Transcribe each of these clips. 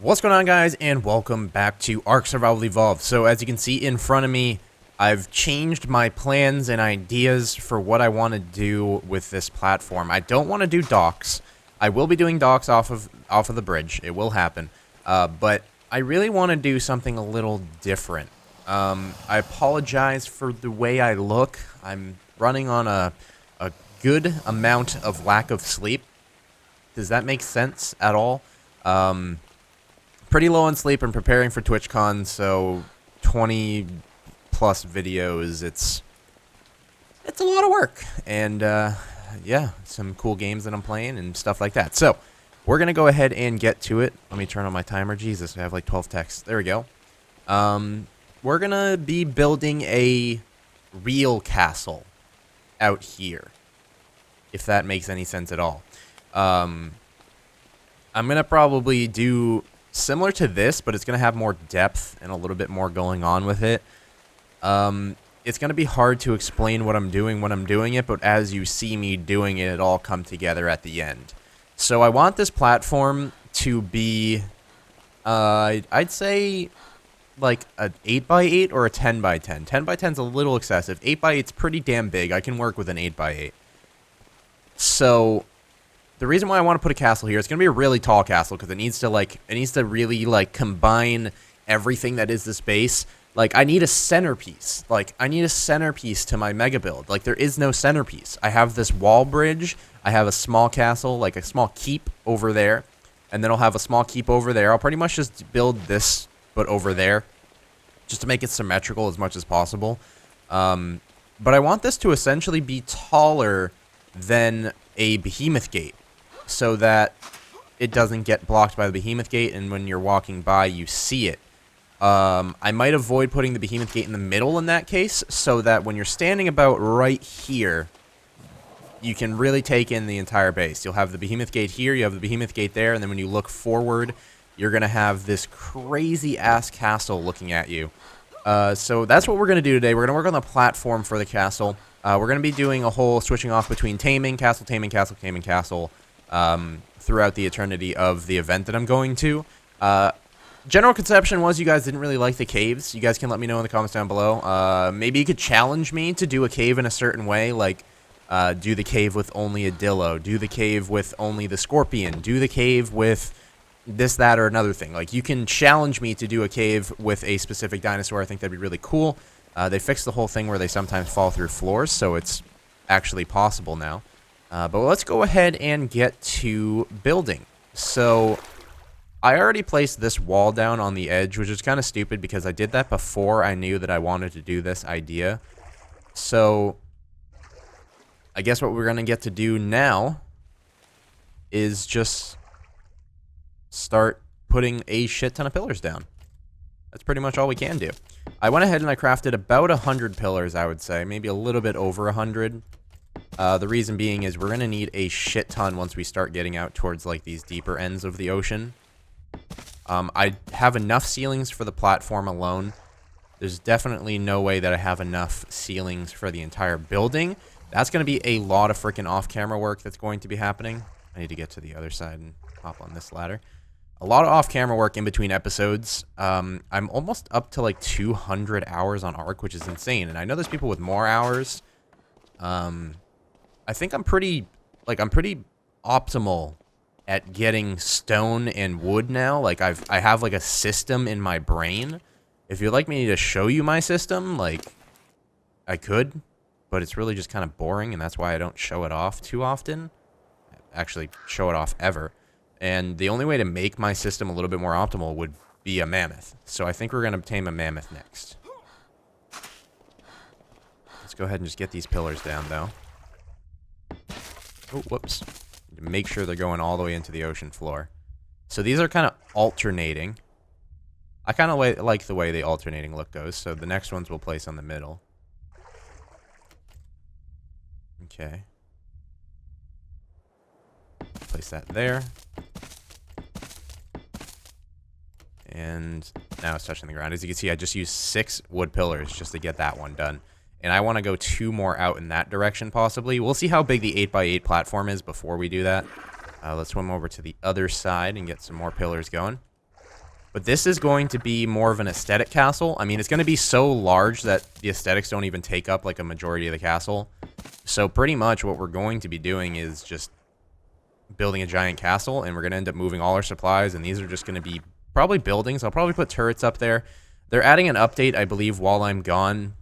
What's going on, guys, and welcome back to Ark Survival Evolved. So as you can see in front of me, I've changed my plans and ideas for what I want to do with this platform. I don't want to do docks. I will be doing docks off of the bridge. It will happen. But I really want to do something a little different. I apologize for the way I look. I'm running on a good amount of lack of sleep. Does that make sense at all? Pretty low on sleep and preparing for TwitchCon, so 20 plus videos. It's a lot of work, and yeah, some cool games that I'm playing and stuff like that. So we're gonna go ahead and get to it. Let me turn on my timer. Jesus, I have like 12 texts. There we go. We're gonna be building a real castle out here, if that makes any sense at all. I'm gonna probably do similar to this, but it's going to have more depth and a little bit more going on with it. It's going to be hard to explain what I'm doing when I'm doing it, but as you see me doing it, it all come together at the end. So I want this platform to be, I'd say, like an 8x8 or a 10x10. 10x10 is a little excessive. 8x8 is pretty damn big. I can work with an 8x8. So the reason why I want to put a castle here, it's going to be a really tall castle because it needs to really combine everything that is this base. Like, I need a centerpiece. Like, I need a centerpiece to my mega build. Like, there is no centerpiece. I have this wall bridge. I have a small castle, like a small keep over there. And then I'll have a small keep over there. I'll pretty much just build this, but over there, just to make it symmetrical as much as possible. But I want this to essentially be taller than a behemoth gate, so that it doesn't get blocked by the behemoth gate, and when you're walking by, you see it. I might avoid putting the behemoth gate in the middle in that case, so that when you're standing about right here, you can really take in the entire base. You'll have the behemoth gate here, you have the behemoth gate there, and then when you look forward, you're going to have this crazy-ass castle looking at you. So that's what we're going to do today. We're going to work on the platform for the castle. We're going to be doing a whole switching off between taming, castle, taming, castle, taming, castle, throughout the eternity of the event that I'm going to. General conception was you guys didn't really like the caves. You guys can let me know in the comments down below. Maybe you could challenge me to do a cave in a certain way, like do the cave with only a dillo, do the cave with only the scorpion, do the cave with this, that, or another thing. Like, you can challenge me to do a cave with a specific dinosaur. I think that'd be really cool. They fixed the whole thing where they sometimes fall through floors, so it's actually possible now. But let's go ahead and get to building. So I already placed this wall down on the edge, which is kind of stupid because I did that before I knew that I wanted to do this idea. So I guess what we're going to get to do now is just start putting a shit ton of pillars down. That's pretty much all we can do. I went ahead and I crafted about 100 pillars, I would say. Maybe a little bit over 100. The reason being is we're going to need a shit ton once we start getting out towards, like, these deeper ends of the ocean. I have enough ceilings for the platform alone. There's definitely no way that I have enough ceilings for the entire building. That's going to be a lot of freaking off-camera work that's going to be happening. I need to get to the other side and hop on this ladder. A lot of off-camera work in between episodes. I'm almost up to like 200 hours on Ark, which is insane. And I know there's people with more hours. I think I'm pretty optimal at getting stone and wood now. Like, I have like a system in my brain. If you'd like me to show you my system, like, I could, but it's really just kind of boring, and that's why I don't show it off too often. Actually, show it off ever. And the only way to make my system a little bit more optimal would be a mammoth. So I think we're going to tame a mammoth next. Let's go ahead and just get these pillars down, though. Oh, whoops. Make sure they're going all the way into the ocean floor. So these are kind of alternating. I kind of like the way the alternating look goes. So the next ones we'll place on the middle. Okay. Place that there. And now it's touching the ground. As you can see, I just used 6 wood pillars just to get that one done. And I want to go 2 more out in that direction, possibly. We'll see how big the 8x8 platform is before we do that. Let's swim over to the other side and get some more pillars going. But this is going to be more of an aesthetic castle. I mean, it's going to be so large that the aesthetics don't even take up like a majority of the castle. So pretty much what we're going to be doing is just building a giant castle, and we're going to end up moving all our supplies, and these are just going to be probably buildings. I'll probably put turrets up there. They're adding an update, I believe, while I'm gone.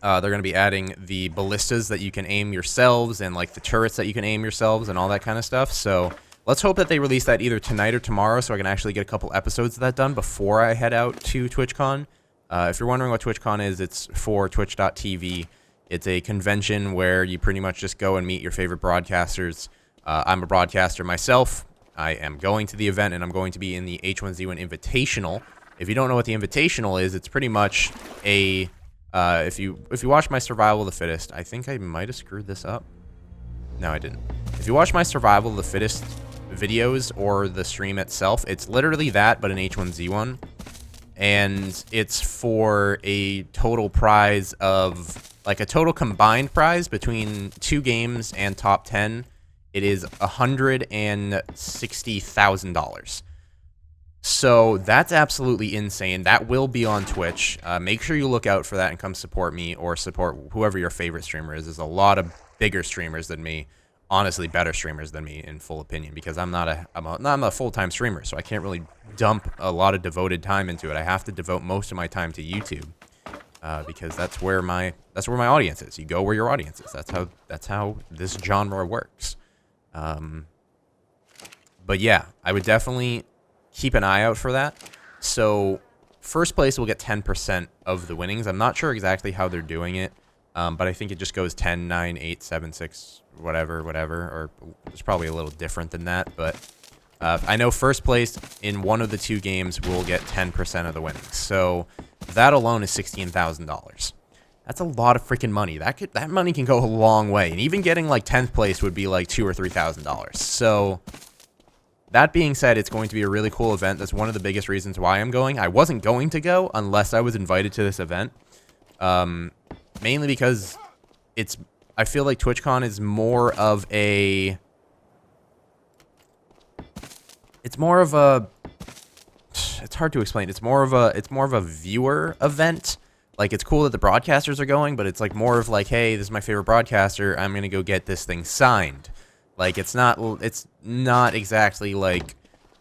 They're going to be adding the ballistas that you can aim yourselves and like the turrets that you can aim yourselves and all that kind of stuff. So let's hope that they release that either tonight or tomorrow so I can actually get a couple episodes of that done before I head out to TwitchCon. If you're wondering what TwitchCon is, it's for twitch.tv. It's a convention where you pretty much just go and meet your favorite broadcasters. I'm a broadcaster myself. I am going to the event, and I'm going to be in the H1Z1 Invitational. If you don't know what the Invitational is, it's pretty much a... if you watch my Survival of the Fittest, I think I might have screwed this up. No, I didn't. If you watch my Survival of the Fittest videos or the stream itself, it's literally that, but an H1Z1. And it's for a total prize of, like a total combined prize between 2 games and top 10. It is $160,000. So that's absolutely insane. That will be on Twitch. Make sure you look out for that and come support me or support whoever your favorite streamer is. There's a lot of bigger streamers than me, honestly better streamers than me in full opinion, because I'm not a full-time streamer, so I can't really dump a lot of devoted time into it. I have to devote most of my time to YouTube because that's where my audience is. You go where your audience is. That's how this genre works. But yeah, I would definitely keep an eye out for that. So first place will get 10% of the winnings. I'm not sure exactly how they're doing it, but I think it just goes 10, 9, 8, 7, 6, whatever, or it's probably a little different than that. But I know first place in one of the 2 games will get 10% of the winnings. So that alone is $16,000. That's a lot of freaking money. That money can go a long way, and even getting like 10th place would be like $2,000 or $3,000. So that being said, it's going to be a really cool event. That's one of the biggest reasons why I'm going. I wasn't going to go unless I was invited to this event, mainly because I feel like TwitchCon is more of a. It's hard to explain. It's more of a viewer event. Like, it's cool that the broadcasters are going, but it's like more of like, hey, this is my favorite broadcaster. I'm gonna go get this thing signed. Like, it's not exactly like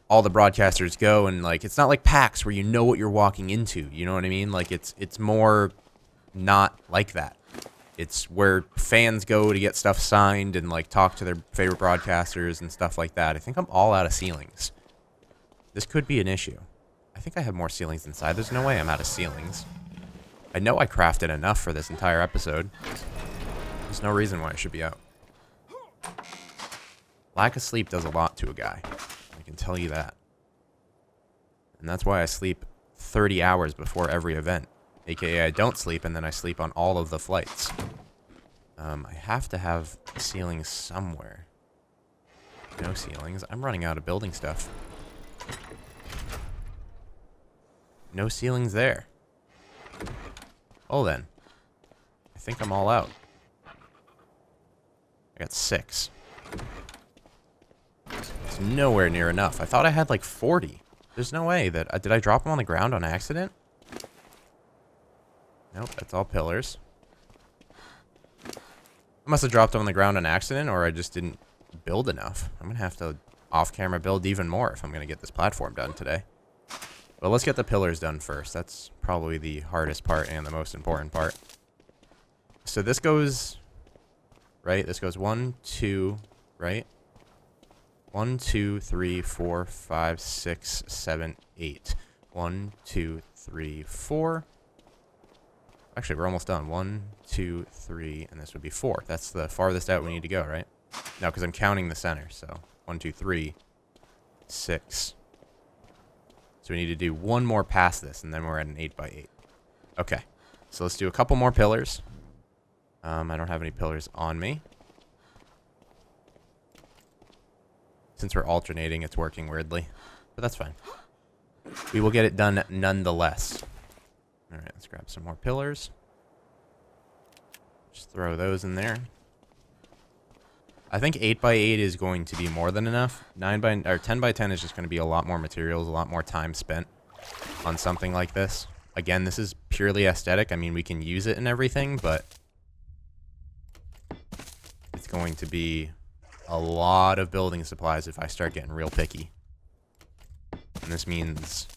all the broadcasters go, and like it's not like PAX where you know what you're walking into. You know what I mean? Like, it's more not like that. It's where fans go to get stuff signed and like talk to their favorite broadcasters and stuff like that. I think I'm all out of ceilings. This could be an issue. I think I have more ceilings inside. There's no way I'm out of ceilings. I know I crafted enough for this entire episode. There's no reason why I should be out. Lack of sleep does a lot to a guy. I can tell you that. And that's why I sleep 30 hours before every event. AKA I don't sleep, and then I sleep on all of the flights. I have to have ceilings somewhere. No ceilings. I'm running out of building stuff. No ceilings there. Oh, then. I think I'm all out. I got 6. It's nowhere near enough. I thought I had like 40. There's no way that... did I drop them on the ground on accident? Nope, that's all pillars. I must have dropped them on the ground on accident, or I just didn't build enough. I'm going to have to off-camera build even more if I'm going to get this platform done today. But let's get the pillars done first. That's probably the hardest part and the most important part. So this goes... right? This goes 1, 2, right? 1, 2, 3, 4, 5, 6, 7, 8. 1, 2, 3, 4. Actually, we're almost done. 1, 2, 3, and this would be 4. That's the farthest out we need to go, right? No, because I'm counting the center. So 1, 2, 3, 6. So we need to do one more past this, and then we're at an 8x8. Okay. So let's do a couple more pillars. I don't have any pillars on me. Since we're alternating, it's working weirdly. But that's fine. We will get it done nonetheless. Alright, let's grab some more pillars. Just throw those in there. I think 8x8 is going to be more than enough. 10x10 is just going to be a lot more materials, a lot more time spent. on something like this. Again, this is purely aesthetic. I mean, we can use it and everything, but it's going to be a lot of building supplies if I start getting real picky. And this means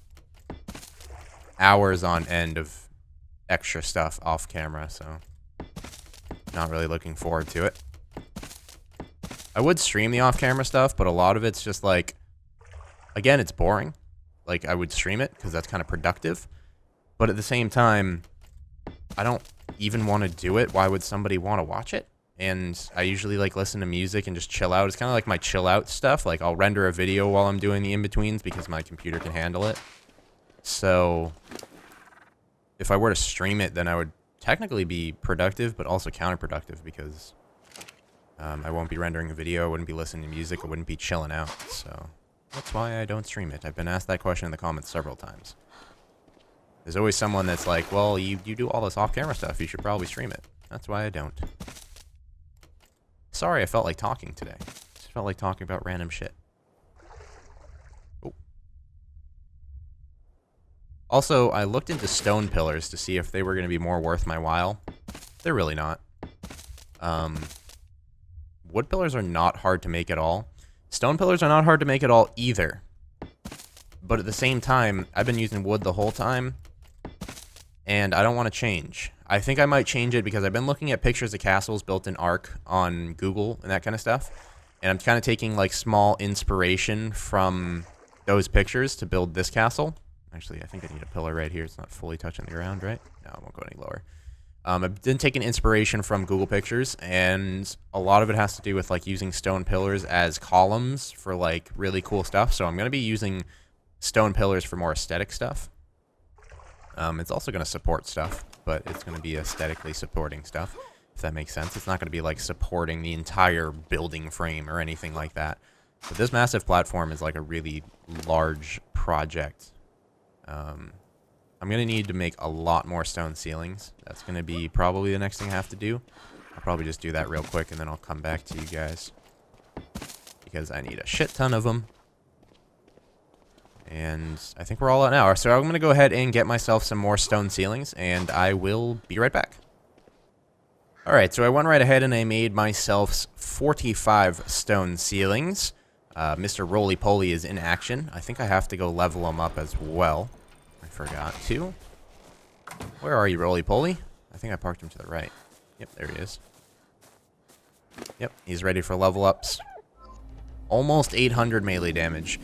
hours on end of extra stuff off camera, so not really looking forward to it. I would stream the off-camera stuff, but a lot of it's just like, again, it's boring. Like, I would stream it because that's kind of productive. But at the same time, I don't even want to do it. Why would somebody want to watch it? And I usually like listen to music and just chill out. It's kind of like my chill out stuff. Like, I'll render a video while I'm doing the in-betweens because my computer can handle it. So if I were to stream it, then I would technically be productive, but also counterproductive because I won't be rendering a video, I wouldn't be listening to music, I wouldn't be chilling out. So that's why I don't stream it. I've been asked that question in the comments several times. There's always someone that's like, well, you do all this off-camera stuff, you should probably stream it. That's why I don't. Sorry, I felt like talking today. Just felt like talking about random shit. Oh. Also, I looked into stone pillars to see if they were going to be more worth my while. They're really not. Wood pillars are not hard to make at all. Stone pillars are not hard to make at all either. But at the same time, I've been using wood the whole time, and I don't want to change. I think I might change it because I've been looking at pictures of castles built in Ark on Google and that kind of stuff. And I'm kind of taking like small inspiration from those pictures to build this castle. Actually, I think I need a pillar right here. It's not fully touching the ground, right? No, I won't go any lower. I've been taking inspiration from Google Pictures, and a lot of it has to do with like using stone pillars as columns for like really cool stuff. So I'm going to be using stone pillars for more aesthetic stuff. It's also going to support stuff, but it's going to be aesthetically supporting stuff, if that makes sense. It's not going to be like supporting the entire building frame or anything like that. But this massive platform is like a really large project. I'm going to need to make a lot more stone ceilings. That's going to be probably the next thing I have to do. I'll probably just do that real quick, and then I'll come back to you guys. Because I need a shit ton of them. And I think we're all out now. So I'm going to go ahead and get myself some more stone ceilings, and I will be right back. Alright, so I went right ahead and I made myself 45 stone ceilings. Mr. Roly-Poly is in action. I think I have to go level him up as well. I forgot to. Where are you, Roly-Poly? I think I parked him to the right. Yep, there he is. Yep, he's ready for level ups. Almost 800 melee damage.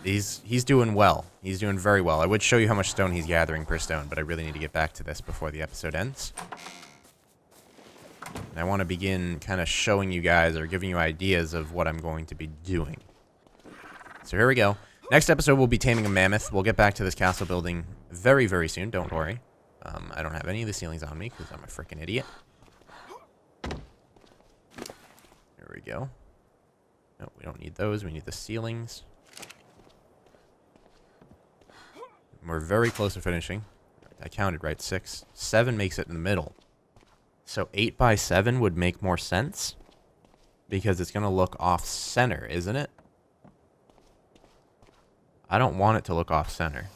He's doing well. He's doing very well. I would show you how much stone he's gathering per stone, but I really need to get back to this before the episode ends. And I want to begin kind of showing you guys or giving you ideas of what I'm going to be doing. So here we go. Next episode, we'll be taming a mammoth. We'll get back to this castle building very, very soon. Don't worry. I don't have any of the ceilings on me because I'm a freaking idiot. There we go. No, we don't need those. We need the ceilings. We're very close to finishing. I counted right. 6. 7 makes it in the middle. So 8 by 7 would make more sense. Because it's going to look off-center, isn't it? I don't want it to look off-center.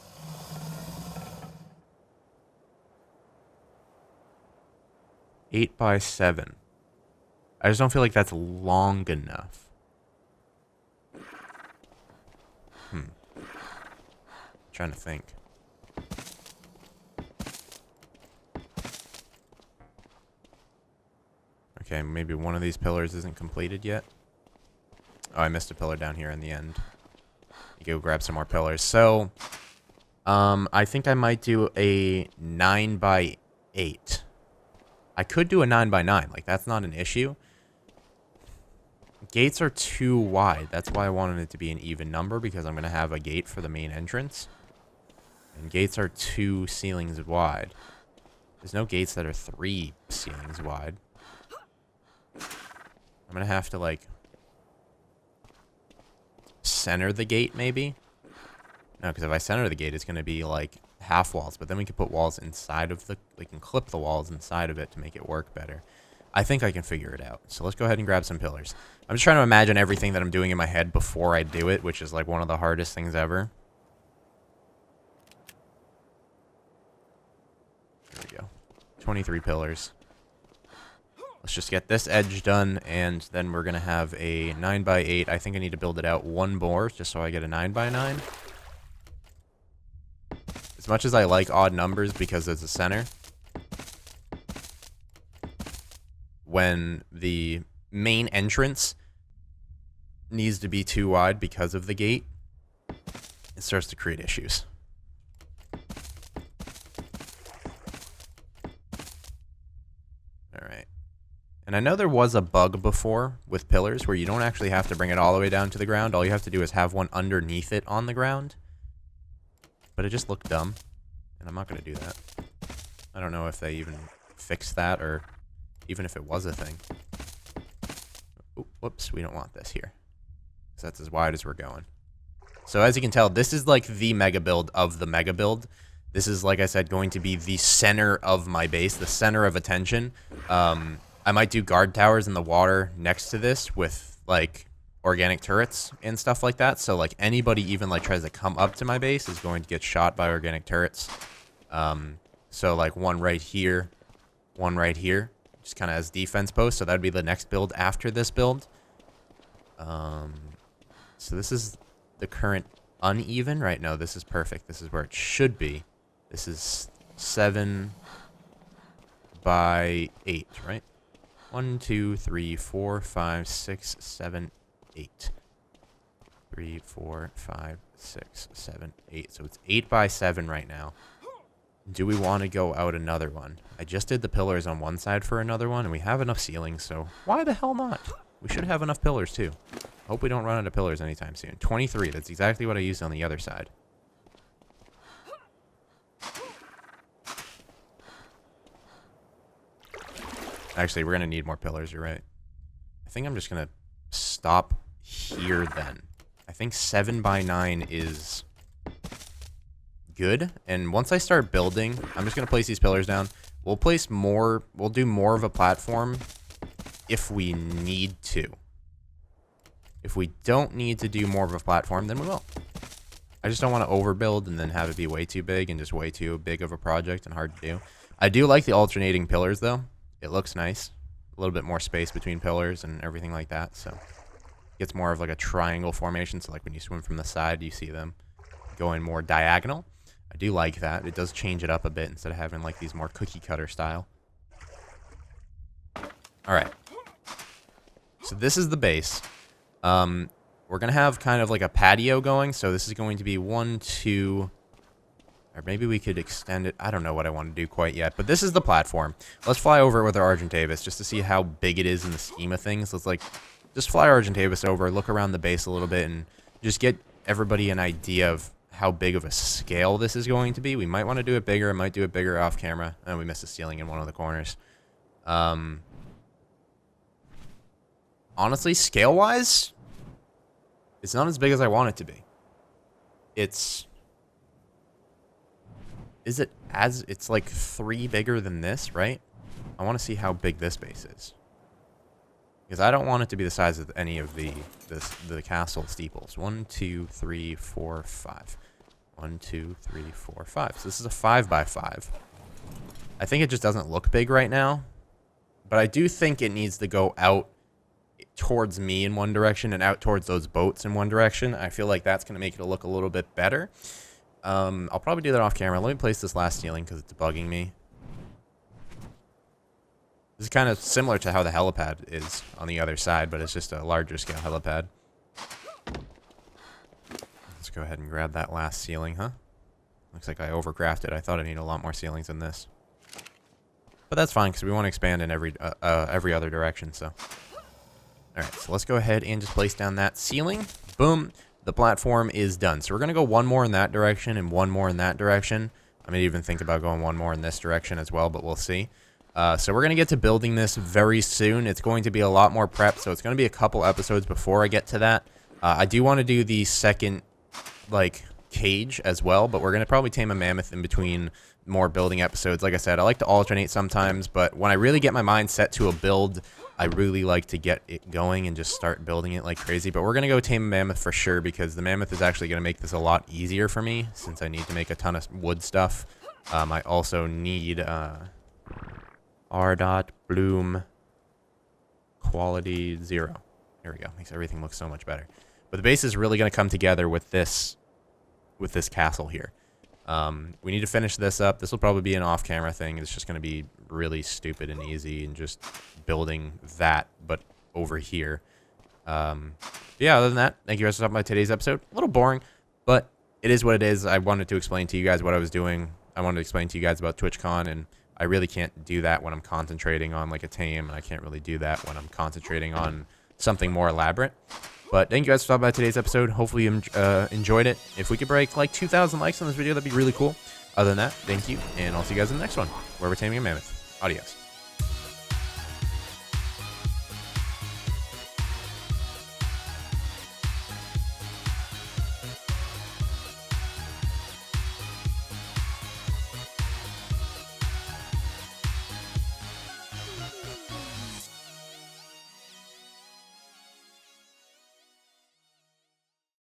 Eight by 7. I just don't feel like that's long enough. Trying to think. Okay, maybe one of these pillars isn't completed yet. Oh, I missed a pillar down here in the end. Go grab some more pillars. So, I think I might do a 9 by 8. I could do a 9 by 9. Like, that's not an issue. Gates are too wide. That's why I wanted it to be an even number, because I'm going to have a gate for the main entrance. And gates are 2 ceilings wide. There's no gates that are 3 ceilings wide. I'm going to have to, like, center the gate, maybe? No, because if I center the gate, it's going to be, like, half walls. But then we can put walls inside of the... We can clip the walls inside of it to make it work better. I think I can figure it out. So let's go ahead and grab some pillars. I'm just trying to imagine everything that I'm doing in my head before I do it, which is, like, one of the hardest things ever. we go. 23 pillars. Let's just get this edge done, and then we're going to have a 9x8. I think I need to build it out one more, just so I get a 9x9. As much as I like odd numbers because it's a center, when the main entrance needs to be too wide because of the gate, it starts to create issues. Alright. And I know there was a bug before with pillars where you don't actually have to bring it all the way down to the ground. All you have to do is have one underneath it on the ground. But it just looked dumb, and I'm not going to do that. I don't know if they even fixed that, or even if it was a thing. Ooh, whoops, we don't want this here. Because that's as wide as we're going. So as you can tell, this is like the mega build of the mega build. This is, like I said, going to be the center of my base, the center of attention. I might do guard towers in the water next to this with, like, organic turrets and stuff like that. So, like, anybody even, like, tries to come up to my base is going to get shot by organic turrets. So, like, one right here, just kind of as defense posts. So that would be the next build after this build. So this is the current uneven. Right, no, this is perfect. This is where it should be. This is 7 by 8, right? 1, 2, 3, 4, 5, 6, 7, 8. 3, 4, 5, 6, 7, 8. So it's 8 by 7 right now. Do we want to go out another one? I just did the pillars on one side for another one, and we have enough ceilings, so why the hell not? We should have enough pillars, too. Hope we don't run out of pillars anytime soon. 23, that's exactly what I used on the other side. Actually, we're going to need more pillars, you're right. I think I'm just going to stop here then. I think 7 by 9 is good. And once I start building, I'm just going to place these pillars down. We'll place more, we'll do more of a platform if we need to. If we don't need to do more of a platform, then we will. I just don't want to overbuild and then have it be way too big and just way too big of a project and hard to do. I do like the alternating pillars, though. It looks nice. A little bit more space between pillars and everything like that, so it gets more of like a triangle formation. So like when you swim from the side, you see them going more diagonal. I do like that. It does change it up a bit instead of having like these more cookie cutter style. All right. So this is the base. We're going to have kind of like a patio going. So this is going to be 1, 2... Or maybe we could extend it. I don't know what I want to do quite yet. But this is the platform. Let's fly over it with our Argentavis just to see how big it is in the scheme of things. Let's like just fly Argentavis over, look around the base a little bit, and just get everybody an idea of how big of a scale this is going to be. We might want to do it bigger. I might do it bigger off camera. And we missed a ceiling in one of the corners. Honestly, scale-wise, it's not as big as I want it to be. It's like 3 bigger than this, right? I want to see how big this base is. Because I don't want it to be the size of any of the castle steeples. 1, 2, 3, 4, 5. 1, 2, 3, 4, 5. So this is a 5 by 5. I think it just doesn't look big right now. But I do think it needs to go out towards me in one direction and out towards those boats in one direction. I feel like that's going to make it look a little bit better. I'll probably do that off camera. Let me place this last ceiling because it's bugging me. This is kind of similar to how the helipad is on the other side, but it's just a larger scale helipad. Let's go ahead and grab that last ceiling, huh? Looks like I overcrafted. I thought I needed a lot more ceilings than this. But that's fine because we want to expand in every other direction, so. Alright, so let's go ahead and just place down that ceiling. Boom. The platform is done. So we're going to go one more in that direction and one more in that direction. I may even think about going one more in this direction as well, but we'll see. So we're going to get to building this very soon. It's going to be a lot more prep, so it's going to be a couple episodes before I get to that. I do want to do the second, like, cage as well, but we're going to probably tame a mammoth in between more building episodes. Like I said, I like to alternate sometimes, but when I really get my mind set to a build, I really like to get it going and just start building it like crazy. But we're going to go tame a mammoth for sure because the mammoth is actually going to make this a lot easier for me since I need to make a ton of wood stuff I also need R dot bloom quality 0. There we go. Makes everything look so much better. But the base is really going to come together with this castle here. We need to finish this up. This will probably be an off-camera thing. It's just going to be really stupid and easy and just building that, but over here. Yeah, other than that, thank you guys for stopping by today's episode. A little boring, but it is what it is. I wanted to explain to you guys what I was doing. I wanted to explain to you guys about TwitchCon, and I really can't do that when I'm concentrating on like a tame, and I can't really do that when I'm concentrating on something more elaborate. But thank you guys for stopping by today's episode. Hopefully you enjoyed it. If we could break like 2,000 likes on this video, that'd be really cool. Other than that, thank you, and I'll see you guys in the next one, where we're taming a mammoth. Adios.